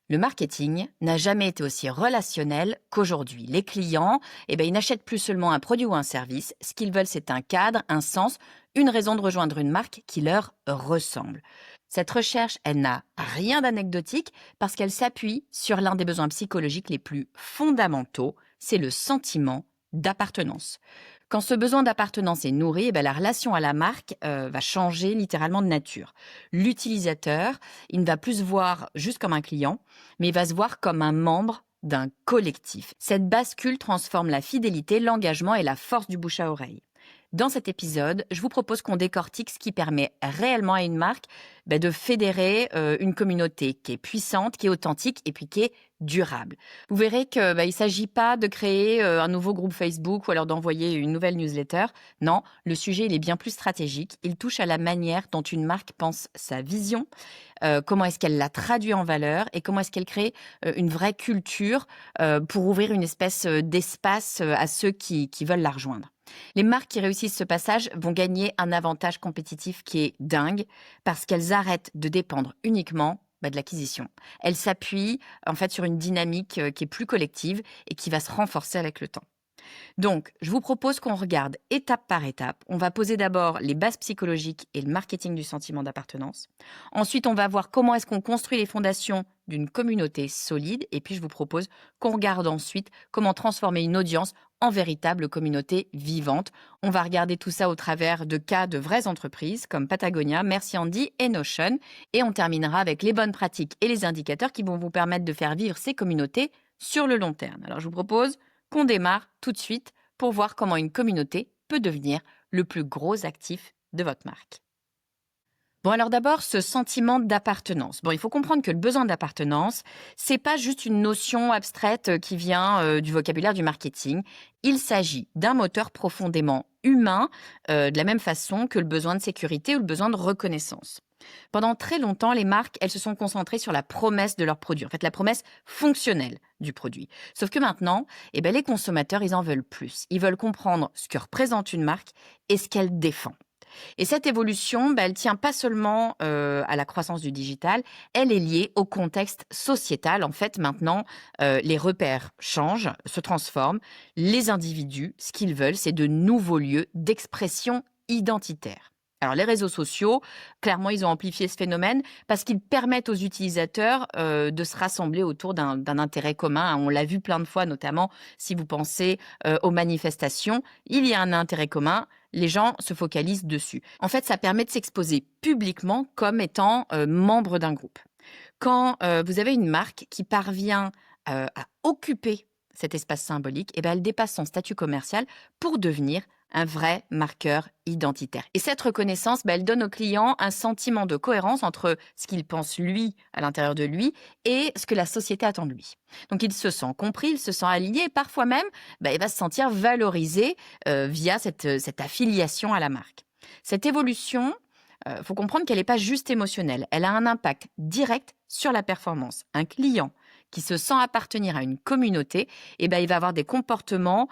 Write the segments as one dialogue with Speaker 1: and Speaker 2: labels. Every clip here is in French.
Speaker 1: Le marketing n'a jamais été aussi relationnel qu'aujourd'hui. Les clients, ils n'achètent plus seulement un produit ou un service. Ce qu'ils veulent, c'est un cadre, un sens, une raison de rejoindre une marque qui leur ressemble. Cette recherche, elle n'a rien d'anecdotique parce qu'elle s'appuie sur l'un des besoins psychologiques les plus fondamentaux, c'est le sentiment d'appartenance. Quand ce besoin d'appartenance est nourri, la relation à la marque va changer littéralement de nature. L'utilisateur, il ne va plus se voir juste comme un client, mais il va se voir comme un membre d'un collectif. Cette bascule transforme la fidélité, l'engagement et la force du bouche à oreille. Dans cet épisode, je vous propose qu'on décortique ce qui permet réellement à une marque de fédérer une communauté qui est puissante, qui est authentique et puis qui est durable. Vous verrez qu'il ne s'agit pas de créer un nouveau groupe Facebook ou alors d'envoyer une nouvelle newsletter. Non, le sujet il est bien plus stratégique. Il touche à la manière dont une marque pense sa vision, comment est-ce qu'elle la traduit en valeur et comment est-ce qu'elle crée une vraie culture pour ouvrir une espèce d'espace à ceux qui veulent la rejoindre. Les marques qui réussissent ce passage vont gagner un avantage compétitif qui est dingue parce qu'elles arrêtent de dépendre uniquement de l'acquisition. Elles s'appuient en fait sur une dynamique qui est plus collective et qui va se renforcer avec le temps. Donc, je vous propose qu'on regarde étape par étape. On va poser d'abord les bases psychologiques et le marketing du sentiment d'appartenance. Ensuite, on va voir comment est-ce qu'on construit les fondations d'une communauté solide. Et puis, je vous propose qu'on regarde ensuite comment transformer une audience en véritable communauté vivante. On va regarder tout ça au travers de cas de vraies entreprises comme Patagonia, Merci Andy et Notion. Et on terminera avec les bonnes pratiques et les indicateurs qui vont vous permettre de faire vivre ces communautés sur le long terme. Alors, je vous propose qu'on démarre tout de suite pour voir comment une communauté peut devenir le plus gros actif de votre marque. Bon, alors d'abord, ce sentiment d'appartenance. Bon, il faut comprendre que le besoin d'appartenance, c'est pas juste une notion abstraite qui vient du vocabulaire du marketing. Il s'agit d'un moteur profondément humain, de la même façon que le besoin de sécurité ou le besoin de reconnaissance. Pendant très longtemps, les marques, elles se sont concentrées sur la promesse de leur produit, en fait la promesse fonctionnelle du produit. Sauf que maintenant, les consommateurs, ils en veulent plus. Ils veulent comprendre ce que représente une marque et ce qu'elle défend. Et cette évolution, elle tient pas seulement à la croissance du digital, elle est liée au contexte sociétal. En fait, maintenant, les repères changent, se transforment. Les individus, ce qu'ils veulent, c'est de nouveaux lieux d'expression identitaire. Alors, les réseaux sociaux, clairement, ils ont amplifié ce phénomène parce qu'ils permettent aux utilisateurs de se rassembler autour d'un intérêt commun. On l'a vu plein de fois, notamment si vous pensez aux manifestations. Il y a un intérêt commun, les gens se focalisent dessus. En fait, ça permet de s'exposer publiquement comme étant membre d'un groupe. Quand vous avez une marque qui parvient à occuper cet espace symbolique, elle dépasse son statut commercial pour devenir un vrai marqueur identitaire. Et cette reconnaissance, elle donne au client un sentiment de cohérence entre ce qu'il pense lui, à l'intérieur de lui, et ce que la société attend de lui. Donc il se sent compris, il se sent aligné, et parfois même, il va se sentir valorisé via cette affiliation à la marque. Cette évolution, faut comprendre qu'elle n'est pas juste émotionnelle, elle a un impact direct sur la performance. Un client qui se sent appartenir à une communauté, il va avoir des comportements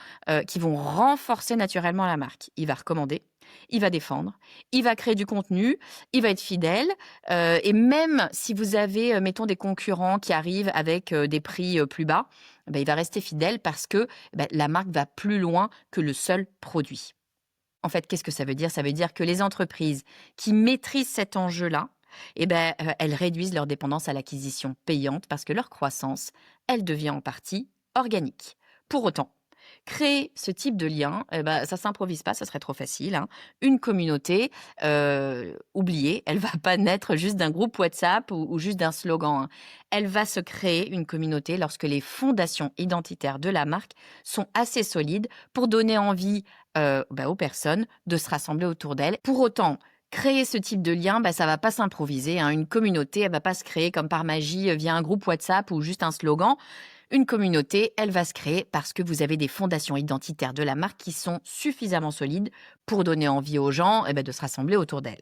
Speaker 1: qui vont renforcer naturellement la marque. Il va recommander, il va défendre, il va créer du contenu, il va être fidèle. Et même si vous avez, mettons, des concurrents qui arrivent avec des prix plus bas, il va rester fidèle parce que la marque va plus loin que le seul produit. En fait, qu'est-ce que ça veut dire? Ça veut dire que les entreprises qui maîtrisent cet enjeu-là, elles réduisent leur dépendance à l'acquisition payante parce que leur croissance, elle devient en partie organique. Pour autant, créer ce type de lien, ça s'improvise pas, ça serait trop facile, hein. Une communauté, oubliée, elle va pas naître juste d'un groupe WhatsApp ou juste d'un slogan, hein. Elle va se créer, une communauté, lorsque les fondations identitaires de la marque sont assez solides pour donner envie aux personnes de se rassembler autour d'elle. Pour autant, créer ce type de lien, ça va pas s'improviser, hein. Une communauté, elle va pas se créer comme par magie via un groupe WhatsApp ou juste un slogan. Une communauté, elle va se créer parce que vous avez des fondations identitaires de la marque qui sont suffisamment solides pour donner envie aux gens de se rassembler autour d'elle.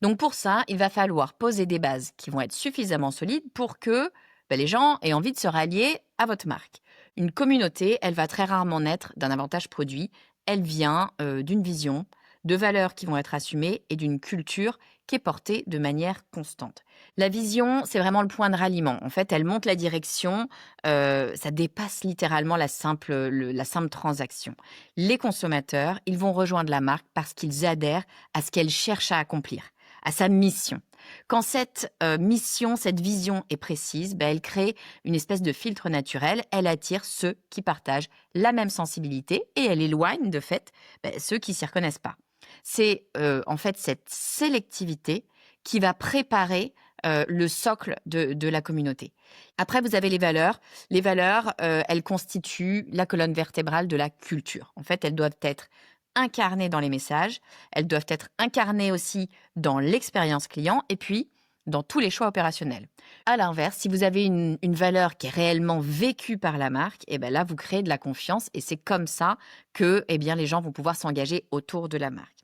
Speaker 1: Donc pour ça, il va falloir poser des bases qui vont être suffisamment solides pour que les gens aient envie de se rallier à votre marque. Une communauté, elle va très rarement naître d'un avantage produit. Elle vient d'une vision, de valeurs qui vont être assumées et d'une culture qui est portée de manière constante. La vision, c'est vraiment le point de ralliement. En fait, elle montre la direction, ça dépasse littéralement la simple transaction. Les consommateurs, ils vont rejoindre la marque parce qu'ils adhèrent à ce qu'elle cherche à accomplir, à sa mission. Quand cette mission, cette vision est précise, elle crée une espèce de filtre naturel, elle attire ceux qui partagent la même sensibilité et elle éloigne de fait ceux qui s'y reconnaissent pas. C'est en fait cette sélectivité qui va préparer le socle de la communauté. Après, vous avez les valeurs. Les valeurs, elles constituent la colonne vertébrale de la culture. En fait, elles doivent être incarnées dans les messages, elles doivent être incarnées aussi dans l'expérience client et puis dans tous les choix opérationnels. À l'inverse, si vous avez une valeur qui est réellement vécue par la marque, là, vous créez de la confiance et c'est comme ça que les gens vont pouvoir s'engager autour de la marque.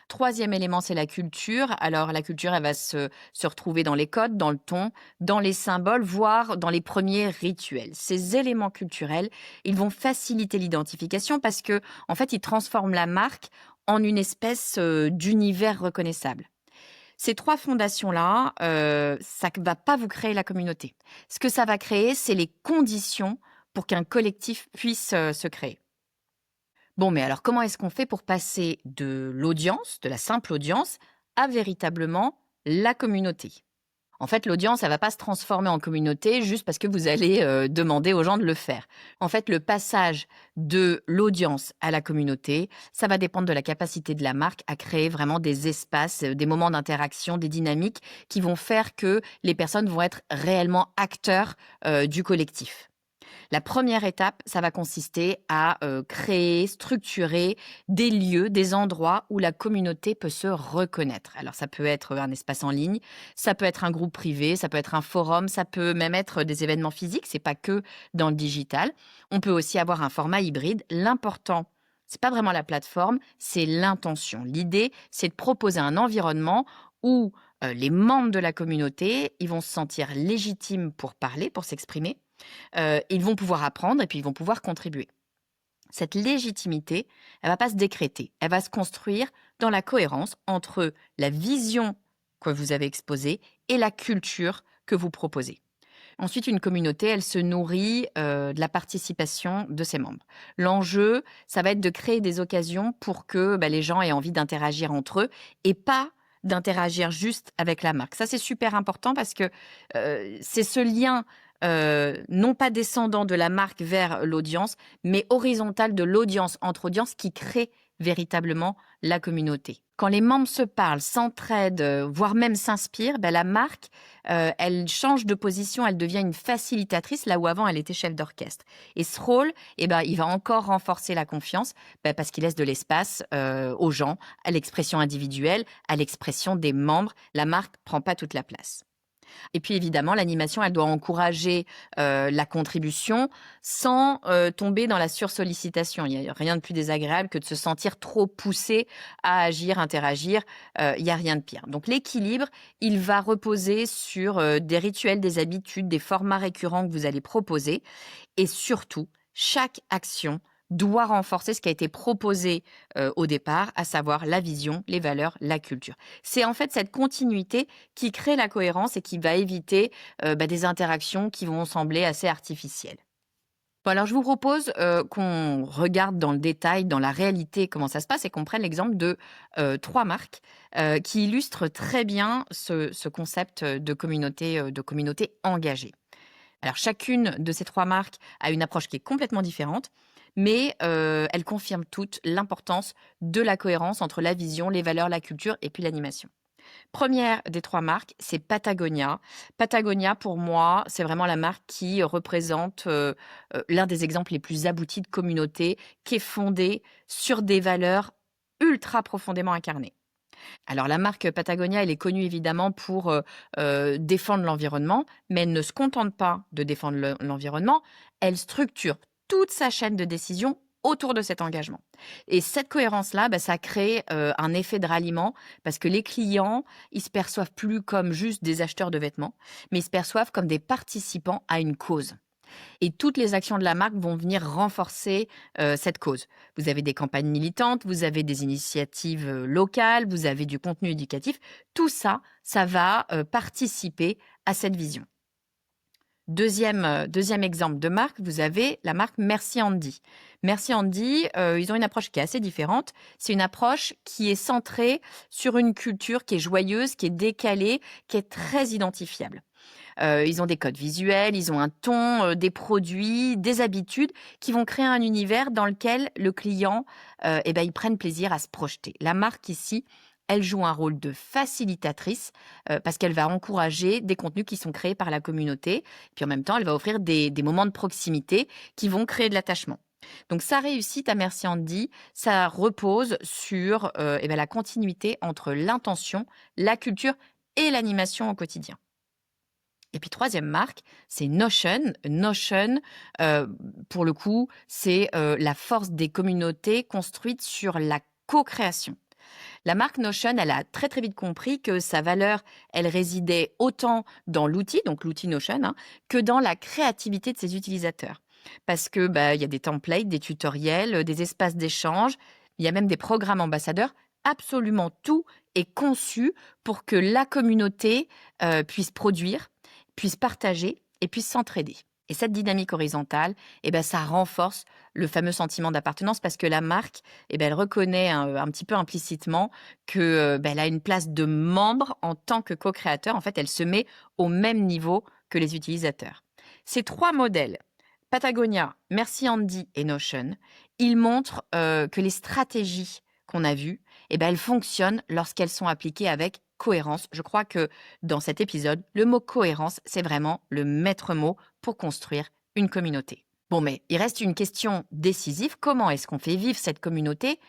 Speaker 1: Troisième élément, c'est la culture. Alors, la culture, elle va se retrouver dans les codes, dans le ton, dans les symboles, voire dans les premiers rituels. Ces éléments culturels, ils vont faciliter l'identification parce que, en fait, ils transforment la marque en une espèce d'univers reconnaissable. Ces trois fondations-là, ça ne va pas vous créer la communauté. Ce que ça va créer, c'est les conditions pour qu'un collectif puisse se créer. Bon, mais alors comment est-ce qu'on fait pour passer de l'audience, de la simple audience, à véritablement la communauté? En fait, l'audience, elle va pas se transformer en communauté juste parce que vous allez demander aux gens de le faire. En fait, le passage de l'audience à la communauté, ça va dépendre de la capacité de la marque à créer vraiment des espaces, des moments d'interaction, des dynamiques qui vont faire que les personnes vont être réellement acteurs du collectif. La première étape, ça va consister à créer, structurer des lieux, des endroits où la communauté peut se reconnaître. Alors ça peut être un espace en ligne, ça peut être un groupe privé, ça peut être un forum, ça peut même être des événements physiques, c'est pas que dans le digital. On peut aussi avoir un format hybride. L'important, c'est pas vraiment la plateforme, c'est l'intention. L'idée, c'est de proposer un environnement où les membres de la communauté, ils vont se sentir légitimes pour parler, pour s'exprimer. Ils vont pouvoir apprendre et puis ils vont pouvoir contribuer. Cette légitimité, elle va pas se décréter, elle va se construire dans la cohérence entre la vision que vous avez exposée et la culture que vous proposez. Ensuite, une communauté, elle se nourrit de la participation de ses membres. L'enjeu, ça va être de créer des occasions pour que les gens aient envie d'interagir entre eux et pas d'interagir juste avec la marque. Ça, c'est super important parce que c'est ce lien non pas descendant de la marque vers l'audience, mais horizontal de l'audience entre audience qui crée véritablement la communauté. Quand les membres se parlent, s'entraident, voire même s'inspirent, la marque, elle change de position, elle devient une facilitatrice, là où avant elle était chef d'orchestre. Et ce rôle, il va encore renforcer la confiance, parce qu'il laisse de l'espace aux gens, à l'expression individuelle, à l'expression des membres. La marque prend pas toute la place. Et puis évidemment, l'animation, elle doit encourager la contribution sans tomber dans la sursollicitation. Il n'y a rien de plus désagréable que de se sentir trop poussé à agir, interagir. Il n'y a rien de pire. Donc l'équilibre, il va reposer sur des rituels, des habitudes, des formats récurrents que vous allez proposer. Et surtout, chaque action doit renforcer ce qui a été proposé au départ, à savoir la vision, les valeurs, la culture. C'est en fait cette continuité qui crée la cohérence et qui va éviter des interactions qui vont sembler assez artificielles. Bon, alors je vous propose qu'on regarde dans le détail, dans la réalité, comment ça se passe et qu'on prenne l'exemple de 3 marques qui illustrent très bien ce concept de communauté engagée. Alors chacune de ces 3 marques a une approche qui est complètement différente, mais elles confirment toutes l'importance de la cohérence entre la vision, les valeurs, la culture et puis l'animation. Première des 3 marques, c'est Patagonia. Patagonia, pour moi, c'est vraiment la marque qui représente l'un des exemples les plus aboutis de communauté, qui est fondée sur des valeurs ultra profondément incarnées. Alors la marque Patagonia, elle est connue évidemment pour défendre l'environnement, mais elle ne se contente pas de défendre l'environnement, elle structure toute sa chaîne de décision autour de cet engagement. Et cette cohérence-là, ça crée un effet de ralliement parce que les clients, ils se perçoivent plus comme juste des acheteurs de vêtements, mais ils se perçoivent comme des participants à une cause. Et toutes les actions de la marque vont venir renforcer cette cause. Vous avez des campagnes militantes, vous avez des initiatives locales, vous avez du contenu éducatif. Tout ça, ça va participer à cette vision. Deuxième exemple de marque, vous avez la marque Merci Andy. Merci Andy, ils ont une approche qui est assez différente. C'est une approche qui est centrée sur une culture qui est joyeuse, qui est décalée, qui est très identifiable. Ils ont des codes visuels, ils ont un ton, des produits, des habitudes qui vont créer un univers dans lequel le client, ils prennent plaisir à se projeter. La marque ici, elle joue un rôle de facilitatrice, parce qu'elle va encourager des contenus qui sont créés par la communauté. Puis en même temps, elle va offrir des moments de proximité qui vont créer de l'attachement. Donc sa réussite à Merci Andy, ça repose sur, la continuité entre l'intention, la culture et l'animation au quotidien. Et puis troisième marque, c'est Notion. Notion, pour le coup, c'est, la force des communautés construites sur la co-création. La marque Notion, elle a très, très vite compris que sa valeur, elle résidait autant dans l'outil, donc l'outil Notion, hein, que dans la créativité de ses utilisateurs. Parce que, il y a des templates, des tutoriels, des espaces d'échange, il y a même des programmes ambassadeurs. Absolument tout est conçu pour que la communauté, puisse produire, puisse partager et puisse s'entraider. Et cette dynamique horizontale, ça renforce le fameux sentiment d'appartenance parce que la marque, elle reconnaît un petit peu implicitement que, elle a une place de membre en tant que co-créateur. En fait, elle se met au même niveau que les utilisateurs. Ces trois modèles, Patagonia, Merci Andy et Notion, ils montrent que les stratégies qu'on a vues, elles fonctionnent lorsqu'elles sont appliquées avec cohérence. Je crois que dans cet épisode, le mot cohérence, c'est vraiment le maître mot pour construire une communauté. Bon, mais il reste une question décisive. Comment est-ce qu'on fait vivre cette communauté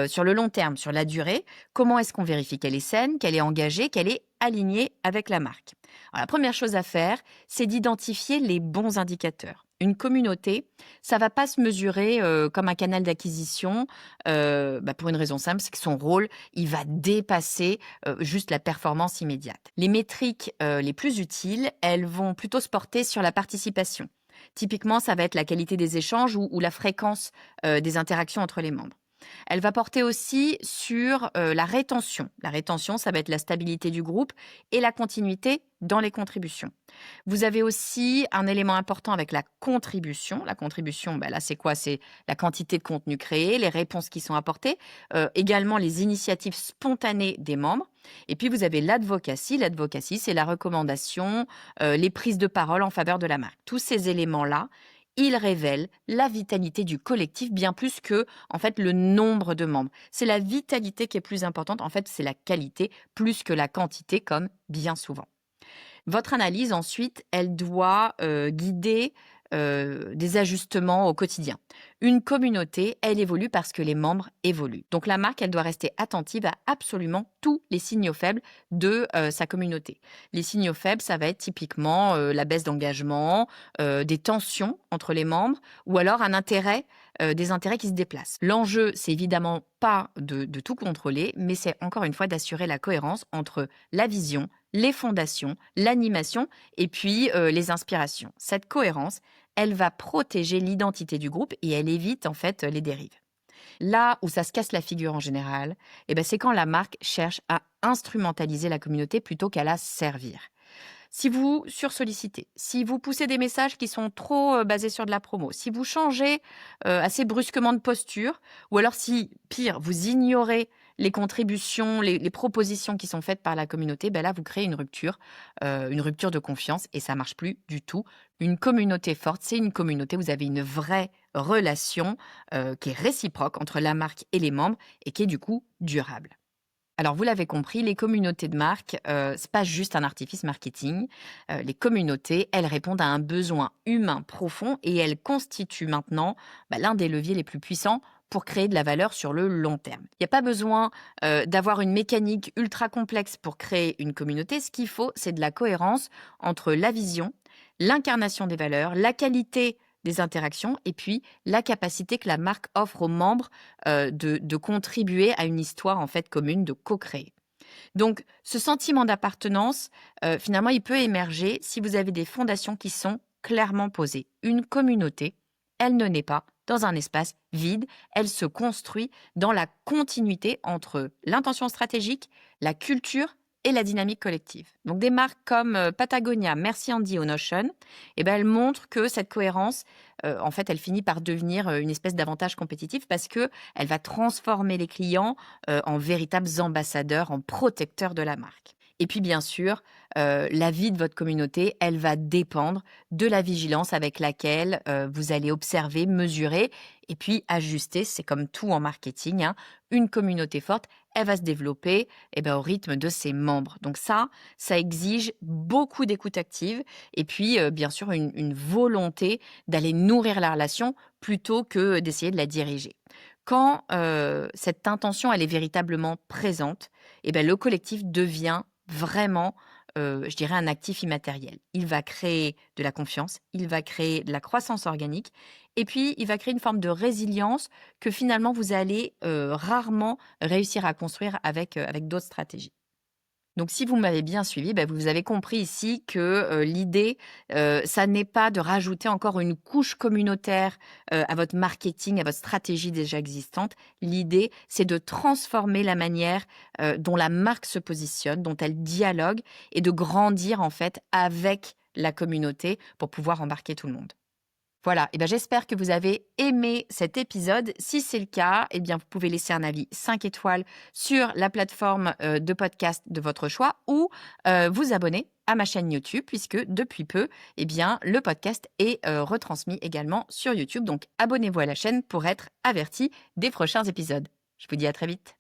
Speaker 1: sur le long terme, sur la durée? Comment est-ce qu'on vérifie qu'elle est saine, qu'elle est engagée, qu'elle est alignée avec la marque? Alors, la première chose à faire, c'est d'identifier les bons indicateurs. Une communauté, ça va pas se mesurer comme un canal d'acquisition pour une raison simple, c'est que son rôle, il va dépasser juste la performance immédiate. Les métriques les plus utiles, elles vont plutôt se porter sur la participation. Typiquement, ça va être la qualité des échanges ou la fréquence des interactions entre les membres. Elle va porter aussi sur la rétention. La rétention, ça va être la stabilité du groupe et la continuité dans les contributions. Vous avez aussi un élément important avec la contribution. La contribution, là, c'est quoi? C'est la quantité de contenu créé, les réponses qui sont apportées, également les initiatives spontanées des membres. Et puis, vous avez l'advocacy. L'advocacy, c'est la recommandation, les prises de parole en faveur de la marque. Tous ces éléments-là, ils révèlent la vitalité du collectif bien plus que, en fait, le nombre de membres. C'est la vitalité qui est plus importante. En fait, c'est la qualité plus que la quantité, comme bien souvent. Votre analyse, ensuite, elle doit guider des ajustements au quotidien. Une communauté, elle évolue parce que les membres évoluent. Donc la marque, elle doit rester attentive à absolument tous les signaux faibles de sa communauté. Les signaux faibles, ça va être typiquement la baisse d'engagement, des tensions entre les membres ou alors des intérêts qui se déplacent. L'enjeu, c'est évidemment pas de tout contrôler, mais c'est encore une fois d'assurer la cohérence entre la vision, les fondations, l'animation et puis les inspirations. Cette cohérence, elle va protéger l'identité du groupe et elle évite en fait les dérives. Là où ça se casse la figure en général, c'est quand la marque cherche à instrumentaliser la communauté plutôt qu'à la servir. Si vous sursollicitez, si vous poussez des messages qui sont trop basés sur de la promo, si vous changez assez brusquement de posture, ou alors si, pire, vous ignorez les contributions, les propositions qui sont faites par la communauté, là, vous créez une rupture de confiance et ça marche plus du tout. Une communauté forte, c'est une communauté où vous avez une vraie relation qui est réciproque entre la marque et les membres et qui est du coup durable. Alors, vous l'avez compris, les communautés de marque, c'est pas juste un artifice marketing. Les communautés, elles répondent à un besoin humain profond et elles constituent maintenant l'un des leviers les plus puissants pour créer de la valeur sur le long terme. Il n'y a pas besoin d'avoir une mécanique ultra complexe pour créer une communauté. Ce qu'il faut, c'est de la cohérence entre la vision, l'incarnation des valeurs, la qualité des interactions et puis la capacité que la marque offre aux membres de contribuer à une histoire en fait commune, de co-créer. Donc, ce sentiment d'appartenance, finalement, il peut émerger si vous avez des fondations qui sont clairement posées. Une communauté, elle ne naît pas dans un espace vide, elle se construit dans la continuité entre l'intention stratégique, la culture et la dynamique collective. Donc des marques comme Patagonia, Merci Andy ou Notion, elles montrent que cette cohérence, en fait, elle finit par devenir une espèce d'avantage compétitif parce qu'elle va transformer les clients en véritables ambassadeurs, en protecteurs de la marque. Et puis bien sûr, la vie de votre communauté, elle va dépendre de la vigilance avec laquelle vous allez observer, mesurer et puis ajuster. C'est comme tout en marketing, hein. Une communauté forte, elle va se développer au rythme de ses membres. Donc ça exige beaucoup d'écoute active et puis bien sûr une volonté d'aller nourrir la relation plutôt que d'essayer de la diriger. Quand cette intention elle est véritablement présente, le collectif devient vraiment, je dirais, un actif immatériel. Il va créer de la confiance, il va créer de la croissance organique et puis il va créer une forme de résilience que finalement vous allez rarement réussir à construire avec d'autres stratégies. Donc si vous m'avez bien suivi, vous avez compris ici que l'idée, ça n'est pas de rajouter encore une couche communautaire à votre marketing, à votre stratégie déjà existante. L'idée, c'est de transformer la manière dont la marque se positionne, dont elle dialogue et de grandir en fait avec la communauté pour pouvoir embarquer tout le monde. Voilà, j'espère que vous avez aimé cet épisode. Si c'est le cas, vous pouvez laisser un avis 5 étoiles sur la plateforme de podcast de votre choix ou vous abonner à ma chaîne YouTube puisque depuis peu, le podcast est retransmis également sur YouTube. Donc abonnez-vous à la chaîne pour être averti des prochains épisodes. Je vous dis à très vite.